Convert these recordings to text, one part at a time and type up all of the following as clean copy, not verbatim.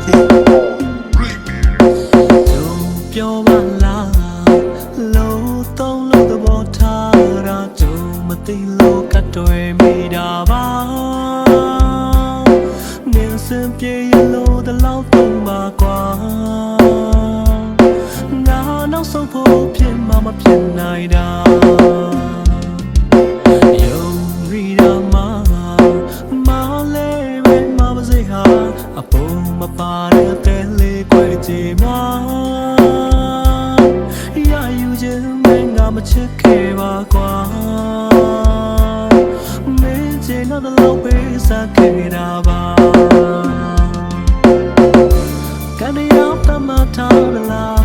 ပြောပါလားလို့သုံးလို့သဘောထားတာကျုံမသိလို့ကတ်တွေမိတာပါနင်းစင်ပြေရလို့တလောက်တော့မှာကွာငါနောက်ဆုံးဖို့ဖြစ်မှမဖြစ်နိုင်တာယုံရီတာမှာမလေးပဲမပါစေဟာအပုံမပါတဲ့တဲလေးခွဲကြည့်မှာမချစ်ခဲ့ပါကွာမင်းချင်တော့လောက်ပေးစားခဲ့တာပါကနေရောက်တမထားလား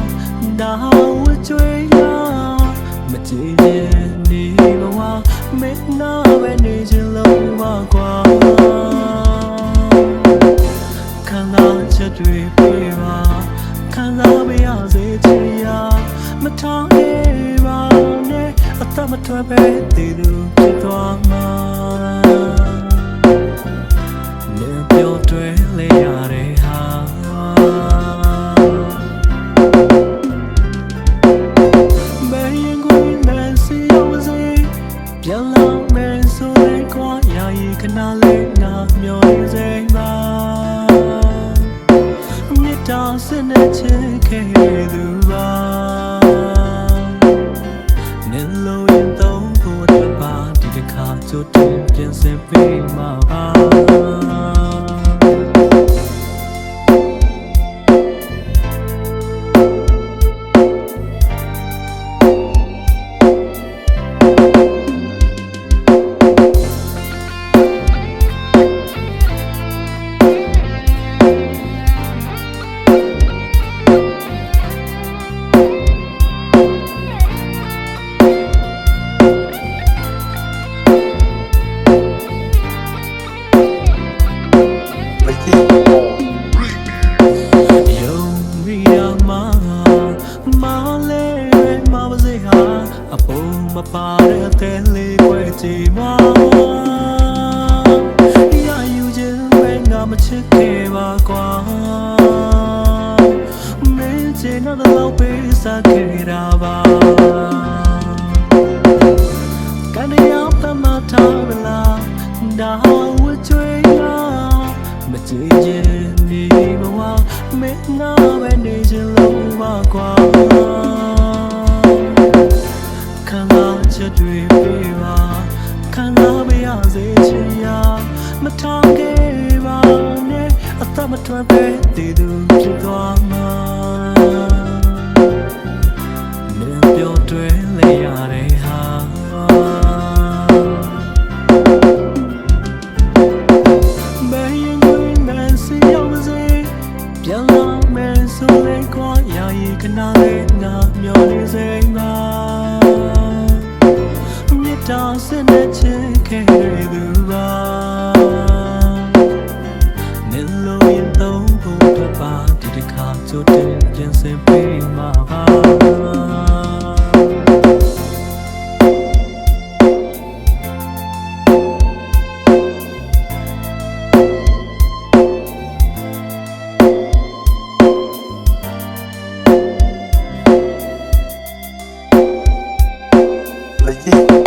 ဒါဝကြွေးလားမကြည့်ရင်နေဘဝမင်းနာပဲနေချင်လို့ပါကွာခံစားချက်တွေပြေပါခံစားမရစေချင်ရမထားမထွက်ပဲတည်သူဖြစ်သွားမှာနေပြောတွဲလေရတဲ့ဟာမင်းကိုမစီအောင်စေပြန်လာမယ်ဆိုရင်ကွာရာရီခဏလေးငါမျောနေစေမှာမြတ်တာစနေချစ်ခဲ့သူပါကျိုးတင်ပြင်ဆင်ပေးမှာပါအပုံမပါတဲ့တဲလေးခွဲကြည့်မှာရယူခြင်းပဲငါမချစ်ခဲ့ပါကွာမင်းချင်တော့လောက်ပေးစားခဲ့တာပါကနေရောက်တမထားလားဒါဝကြွေးလားမကြည့်ခြင်းနေဘဝမင်းနာပဲနေချင်လို့ပါကွာချက်တွေပြေပါခံစားမရစေချင်ရမထားခဲ့ပါနဲ့အသက်မထွက်ပဲတည်သူဖြစ်သွားမှာနေပြောတွဲလေရတဲ့ဟာမင်းကိုမစီအောင်စေပြန်လာမယ်ဆိုရင်ကွာရာရီခဏလေးငါမျောနေစေမှာတာစနေချစ်ခဲ့သူပါနေလို့ရင်တော့ဖို့ပါဒီတစ်ခါကြိုတင်ပြင်ဆင်ပေးမှာပါLike